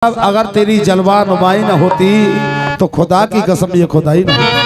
अगर तेरी जलवा नुमाई न होती तो खुदा की कसम ये खुदाई न होती।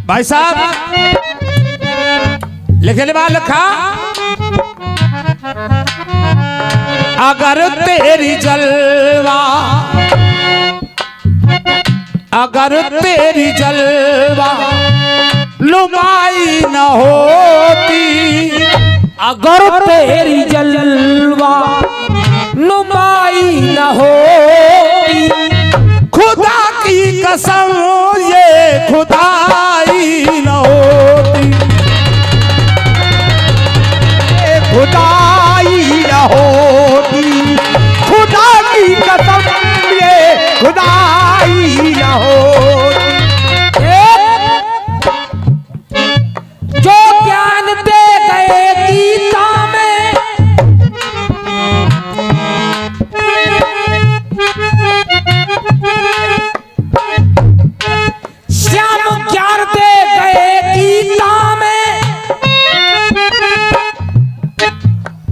भाई साहब लिखने वाला लिखा, अगर तेरी जलवा नुमाई न होती, अगर तेरी जलवा नुमाई न होती, खुदा की कसम ये खुदाई न होती, खुदाई न होती, खुदा की कसम ये खुदाई न होती। जो ज्ञान दे गए गीता में, श्याम ज्ञान दे गए गीता में,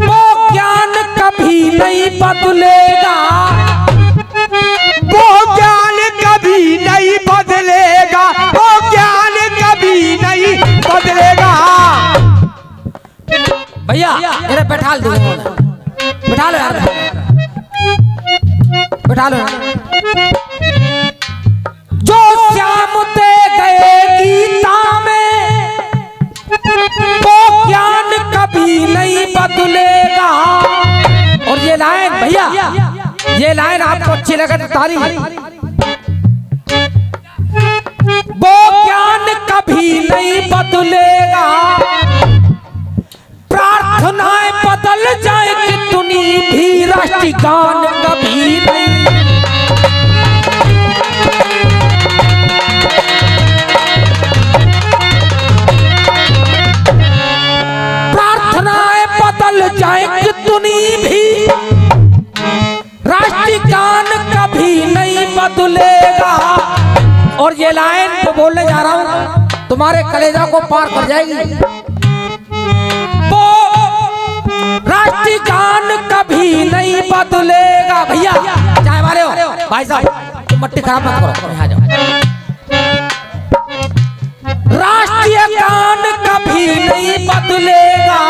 वो ज्ञान कभी नहीं बदलेगा, वो ज्ञान कभी नहीं बदलेगा, वो ज्ञान कभी नहीं बदलेगा। भैया इधर बैठा लो, बैठा लो यार, बैठा लो। जो श्याम दे गए गीता में, वो ज्ञान कभी नहीं बदलेगा। और ये लाइन भैया, ये लाइन आपको अच्छी लगे तो ताली। वो ज्ञान कभी नहीं बदलेगा, प्रार्थनाएं बदल जाए कितनी भी, राष्ट्रगान कभी नहीं। प्रार्थनाएं बदल जाए कितनी भी, राष्ट्रगान कभी नहीं बदलेगा। और ये लाइन तो बोलने जा रहा हूं, तुम्हारे कलेजा को पार कर जाएगी। वो राष्ट्रगान कभी नहीं बदलेगा। भैया चाय वाले हो, भाई साहब तुम मट्टी खराब मत करो, यहाँ जाओ। राष्ट्रीय गान कभी नहीं बदलेगा,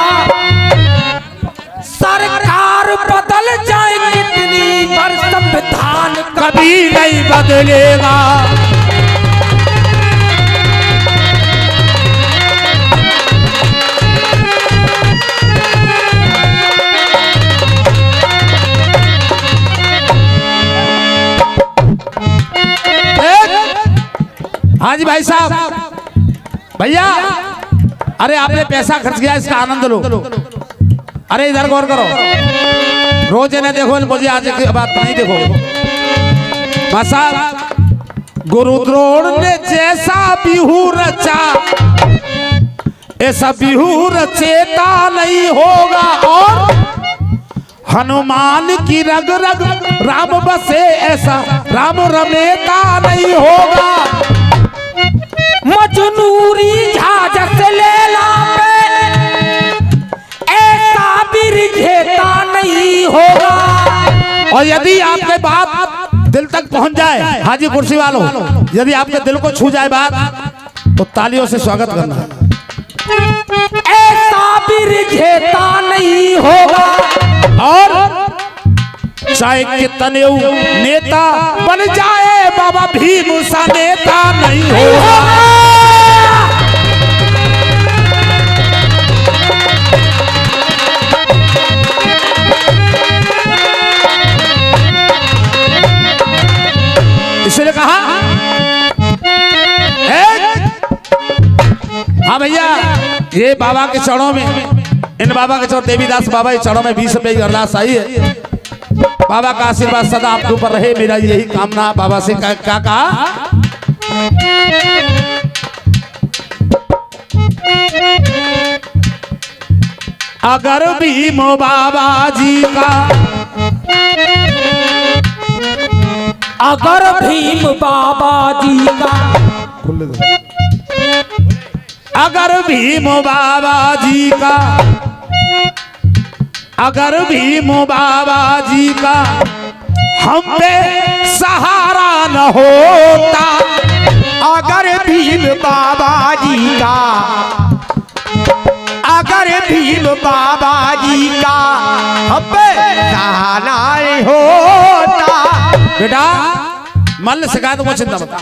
सरकार बदल जाए कितनी पर, संविधान कभी नहीं बदलेगा। हाँ जी भाई साहब, भैया अरे आपने पैसा खर्च किया, इसका आनंद लो। अरे इधर गौर करो, रोज इन्हें देखो, मुझे आज की बात नहीं देखो। बसा गुरु द्रोण ने जैसा बिहू रचा, ऐसा बिहू रचेता नहीं होगा। और हनुमान की रग रग राम बसे, ऐसा राम रमेता नहीं होगा। मजनूरी झाझ से लेला पे, ऐसा बिरझेता नहीं होगा। और यदि आपके बात दिल तक पहुंच जाए, हाजी कुर्सी वालों, यदि आपके दिल को छू जाए बात, तो तालियों से स्वागत करना। ऐसा बिरझेता नहीं होगा। और चाहे कितने नेता बन जाए, बाबा भीम सा नेता नहीं होगा। इसलिए कहा, हाँ भैया ये बाबा के चरणों में, इन बाबा के चरण देवीदास बाबा के चरणों में 20 रुपए की अरदास आई है। बाबा का आशीर्वाद सदा आपके ऊपर रहे, मेरा यही कामना। बाबा से क्या कहा? अगर भीम बाबा जी का, अगर भीम बाबा जी का, अगर भीम बाबा जी का, अगर भीम बाबा जी का हम पे सहारा न होता, अगर भीम बाबा जी का, अगर भीम बाबा जी का हम पे सहारा नहीं होता। बेटा मल्ल शिकायत वो चिंता बता,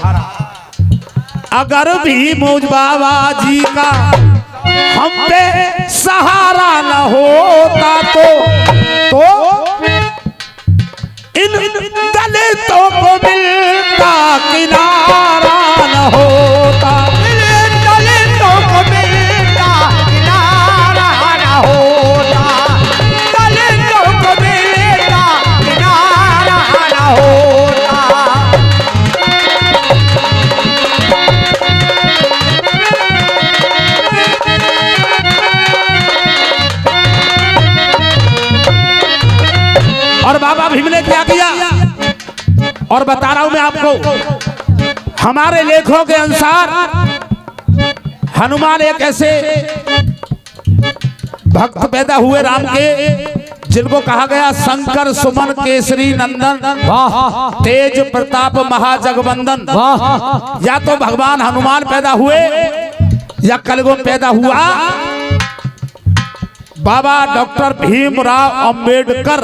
अगर भीम बाबा जी का हम पे सहारा न होता तो इन दलितों को मिलता किनारा न होता, इन दलितों को मिलता किनारा न होता, दलितों को मिलता किनारा न होता। और बाबा भीम ने क्या किया, और बता रहा हूं मैं आपको, हमारे लेखों के अनुसार हनुमान एक ऐसे भक्त पैदा हुए राम के, जिनको कहा गया शंकर सुमन केसरी नंदन, वाह तेज प्रताप महाजगवंदन। वाह, या तो भगवान हनुमान पैदा हुए या कलयुग पैदा हुआ बाबा डॉक्टर भीमराव अंबेडकर।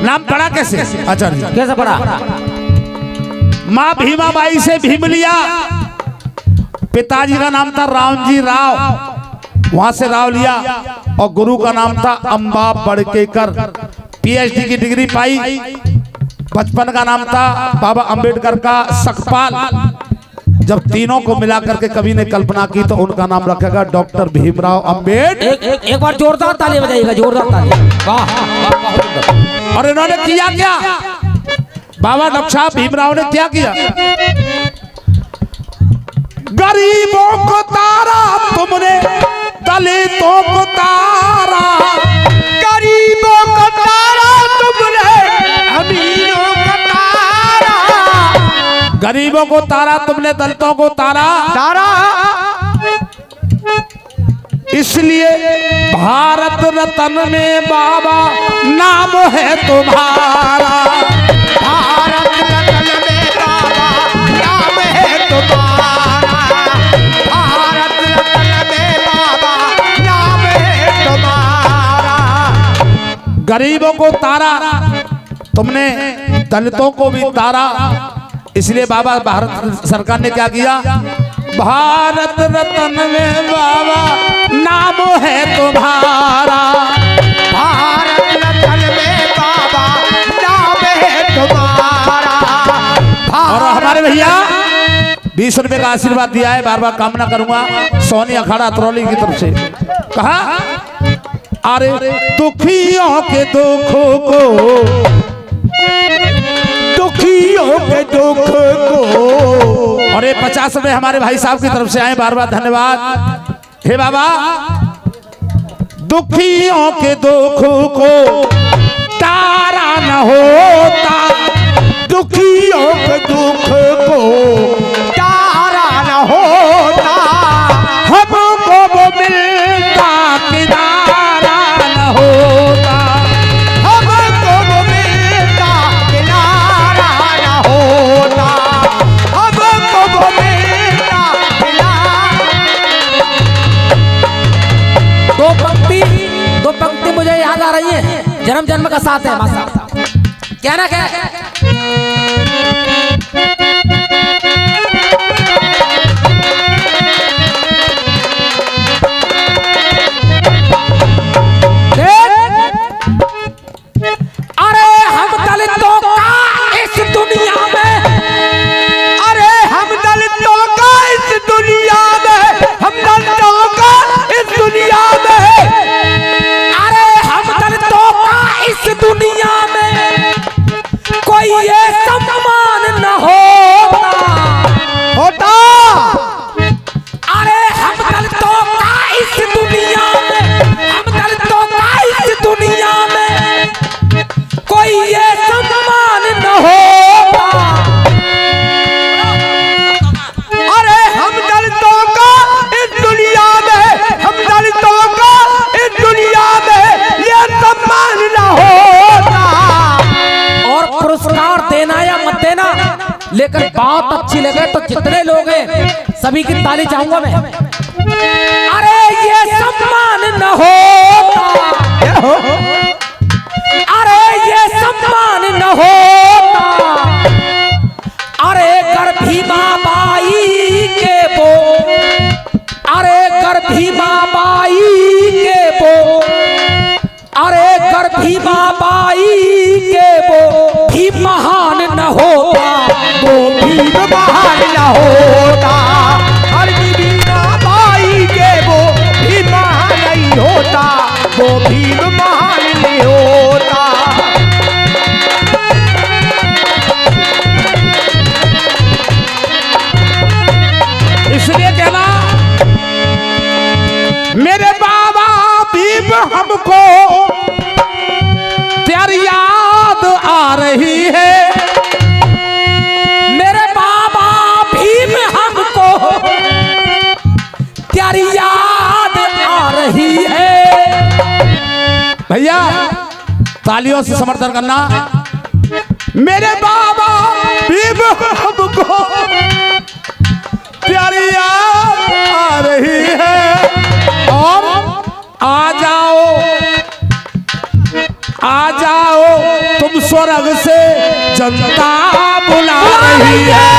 नाम पड़ा कैसे आचार्य? कैसे पढ़ा? माँ भीमाबाई से भीम लिया, पिताजी का नाम था रामजी राव, वहां से राव लिया, और गुरु का नाम था अंबा बड़केकर। पीएचडी की डिग्री पाई। बचपन का नाम था बाबा अंबेडकर का सकपाल। जब तीनों को मिला करके कवि ने कल्पना की तो उनका नाम रखेगा डॉक्टर भीमराव अंबेडकर। एक बार जोरदार ताली बजाइएगा, जोरदार ताली। वाह वाह, बहुत सुंदर। और इन्होंने किया क्या, बाबा डॉक्टर भीमराव ने क्या किया, गरीबों को तारा तुमने, दलितों को तारा, गरीबों को तारा तुमने, अमीरों को तारा, गरीबों को तारा तुमने, दलितों को तारा, तारा। इसलिए भारत रत्न में बाबा नाम है तुम्हारा, भारत रत्न में बाबा नाम है तुम्हारा, भारत रत्न में बाबा नाम है तुम्हारा। गरीबों को तारा तुमने, दलितों को भी तारा, इसलिए बाबा भारत सरकार ने क्या किया, भारत रत्न में बाबा नाम है तुम्हारा, भारत रत्न में बाबा नाम है तुम्हारा। और हमारे भैया 20 रुपए का आशीर्वाद दिया है, बार बार कामना करूंगा सोनी अखाड़ा अतरौली की तरफ से। कहा, अरे दुखियों के दुखों को, दुखियों के दुख को, और ये 50 रुपए हमारे भाई साहब की तरफ से आए, बार बार धन्यवाद। हे बाबा, दुखियों के दुख को तारा न होता, दुखियों के दुख को तारा न होता, हमको वो मिलता किनारा न होता, हमको वो मिलता किनारा न होता, हमको वो मिलता किनारा। दो पंक्ति मुझे याद आ रही है, जन्म जन्म का साथ है मासा। क्या ना क्या अरे हम दलितों का इस दुनिया में, अरे हम दलितों का इस दुनिया में, हम दलितों का इस दुनिया में, अरे हम दलितों का इस दुनिया में कोई ये बात अच्छी लगे तो जितने लोग हैं सभी की ताली चाहूंगा मैं। अरे ये सम्मान न होता, अरे ये सम्मान न होता, अरे कर भीमा बाई के वो, अरे कर भीमा बाई के वो, अरे कर भीमा बाई के वो भी महान न होता, वो भीम महान न होता, हर बीबीना बाई के वो भी महान नहीं होता, वो भीम महान नहीं होता। इसलिए कहना मेरे बाबा भीम हमको तेरी याद आ रही है, मेरे बाबा भीम हमको तेरी याद आ रही है। भैया तालियों से समर्थन करना। मेरे बाबा भीम हमको तेरी याद आ रही है, और आ जाओ तुम स्वर्ग से जनता बुला रही है,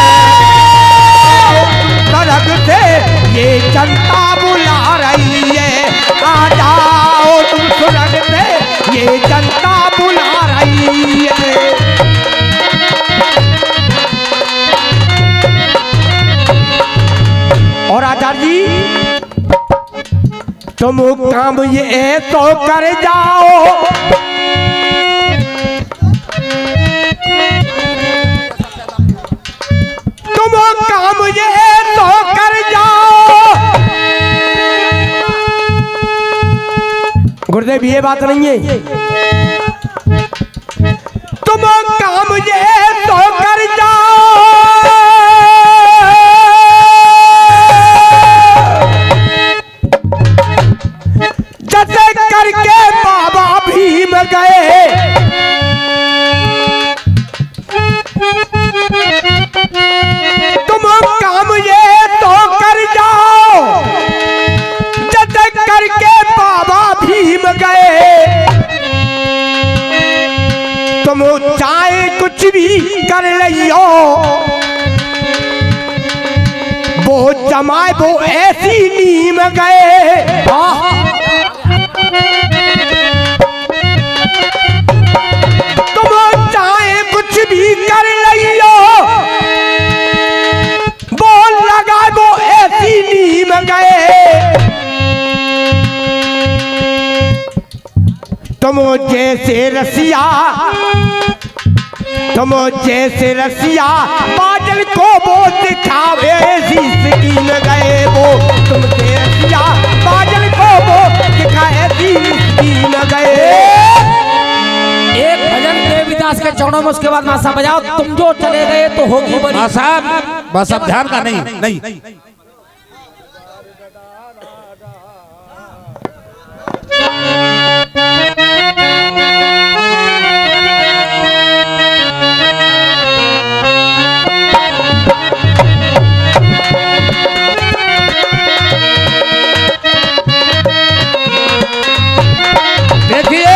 स्वर्ग से ये जनता बुला रही है, आ जाओ तुम स्वर्ग से ये जनता बुला रही है। और आचार्य जी तुम काम ये तो कर जाओ, तुम काम ये तो कर जाओ। गुरुदेव ये बात नहीं है, तुम काम ये तो कर जाओ, जैसे करके बाबा भीम गए, तुम काम ये तो कर जाओ, जैसे करके बाबा भीम गए, तुम चाहे कुछ भी कर लियो, वो जमाए वो ऐसी नीम गए। तुम चाहे कुछ भी कर लियो, वो लगा वो ऐसी नीम गए। तुम जैसे रसिया, तुम जैसे रसिया बादल को वो दिखावे ऐसी स्कीम गए, वो तुमसे रसिया बादल को वो दिखाए ऐसी स्कीम गए। एक भजन देवीदास के चरणों में, उसके बाद नासा बजाओ। तुम जो चले गए तो होगी बड़ी। साहब बस अब ध्यान का नहीं। देखिए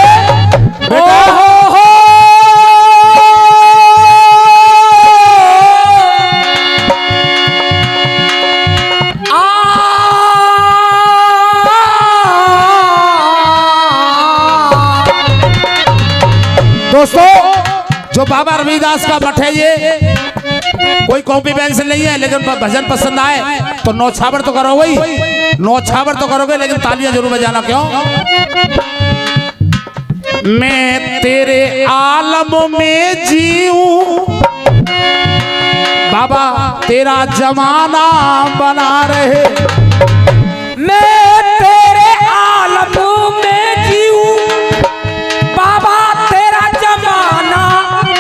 दोस्तों, जो बाबा रविदास का मठ है, ये कोई कॉपी पेंसिल नहीं है, लेकिन भजन पसंद आए तो नौछावर तो करोगे ही, नौछावर तो करोगे, लेकिन तालियां जरूर बजाना। क्यों? मैं तेरे आलम में जीऊं, बाबा तेरा जमाना बना रहे। मैं तेरे आलम में जीऊं, बाबा तेरा जमाना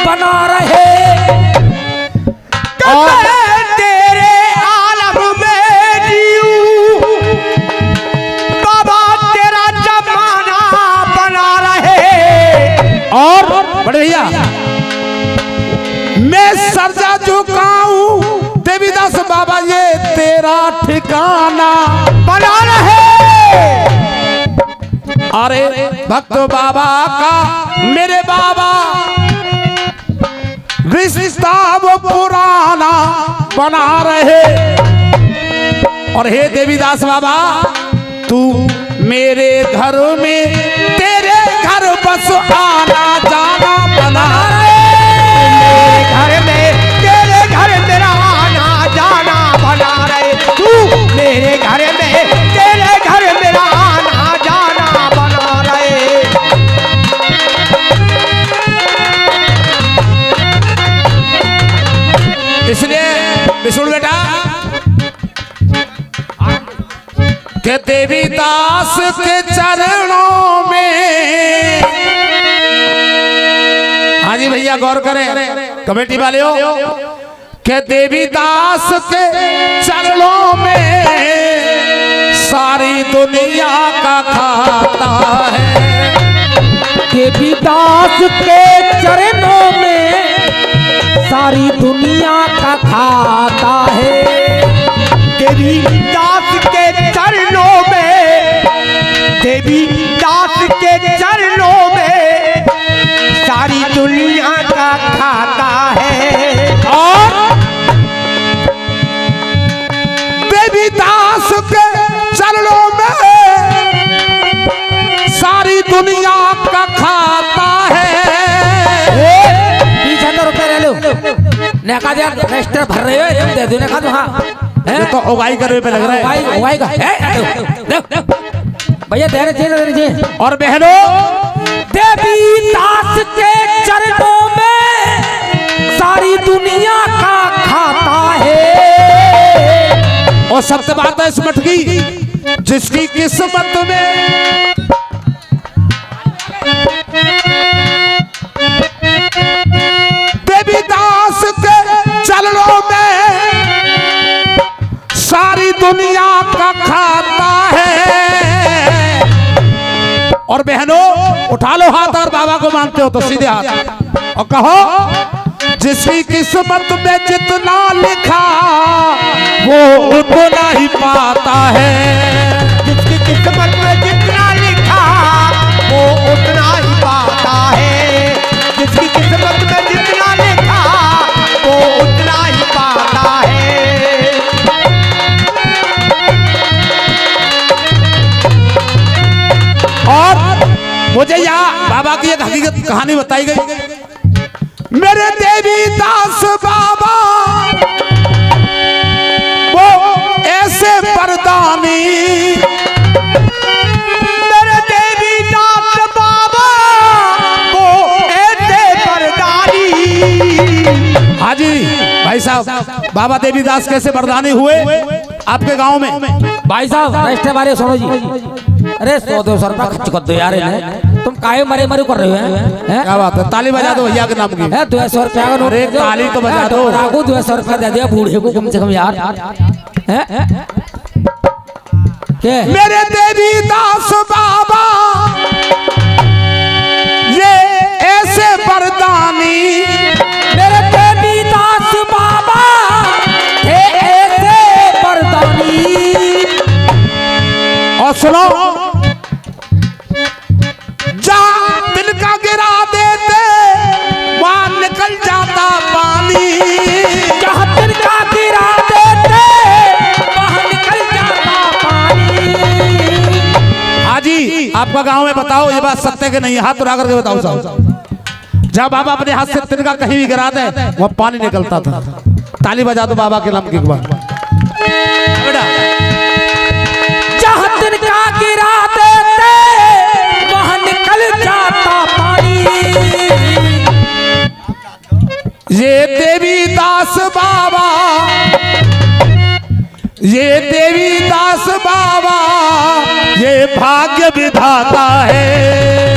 बना रहे। मैं तेरे आलम में जीऊं, बाबा तेरा जमाना बना रहे। और बड़े भैया, मैं सरजा झुकाऊं, अरे भक्त बाबा का मेरे बाबा रिश्ता वो पुराना बना रहे। और हे देवीदास बाबा तू मेरे घर में तेरे घर बस आना जाना बना मेरे घर में तेरे घर मेरा आना जाना बना रहे। तू मेरे घर में तेरे घर मेरा आना जाना बना रहे। इसलिए विष्णु बेटा के देवीदास के चरणों में, हाँ जी भैया गौर करें कमेटी वाले हो, के देवीदास के चरणों में सारी दुनिया का खाता है। देवीदास के चरणों में सारी दुनिया का खाता है। देवीदास के चरणों में, देवीदास के चरणों में सारी दुनिया का खाता है। और देवीदास के चरणों में सारी दुनिया का खाता है। ₹20,000 ले लो। नेका दे रजिस्टर भर रहे हो तुम, दे दो नेका तो। हाँ ये तो उगाई करने पे लग रहा है। उगाई का भैया देने चाहिए। और बहनों देवीदास के चरणों में सारी दुनिया का खाता है। और सबसे बात है इस मठ की, जिसकी किस्मत में देवीदास के चरणों में सारी दुनिया का खाता है। और बहनों उठा लो हाथ और बाबा को मानते हो तो सीधे हाथ और कहो जिसकी किस्मत में जितना लिखा वो उतना ही पाता है। जिसकी किस्मत में जितना लिखा वो उतना ही पाता है। जिसकी किस्मत में जितना लिखा वो उतना ही पाता है। और मुझे यहाँ बाबा की एक हकीकत कहानी बताई गई। मेरे देवीदास बाबा वो ऐसे परदानी, मेरे देवीदास बाबा वो ऐसे परदानी। हाँ जी भाई साहब, बाबा देवीदास कैसे परदानी हुए आपके गांव में? भाई साहब रजिस्टर वाले सुनो जी। अरे 100-200 रुपया खर्च कर दो यार इन्हें। तुम काहे मरे मरे कर रहे हो? हैं क्या बात है, ताली बजा दो भैया के नाम की। 200 रुपया का नोट। अरे ताली तो बजा दो। राघु 200 रुपया दे दिया बूढ़े को कम से कम यार। क्या मेरे देवीदास बाबा ये ऐसे परदानी, मेरे देवीदास बाबा थे ऐसे परदानी। और सुनो जहाँ दिल का गिरा देते वहाँ निकल जाता पानी। जहाँ दिल का गिरा देते वहाँ निकल जाता पानी। हाजी आपका गांव में बताओ ये बात सत्य के नहीं है? हाथ उठा करके बताओ साहब। जब बाबा अपने हाथ से तिनका कहीं भी गिरा दे वह पानी निकलता था। ताली बजा दो बाबा के नाम की एक बार बेटा। जहाँ तिनका गिरा देते वहाँ निकल जाता पानी। ये देवीदास बाबा, ये देवीदास बाबा ये भाग्य विधाता है।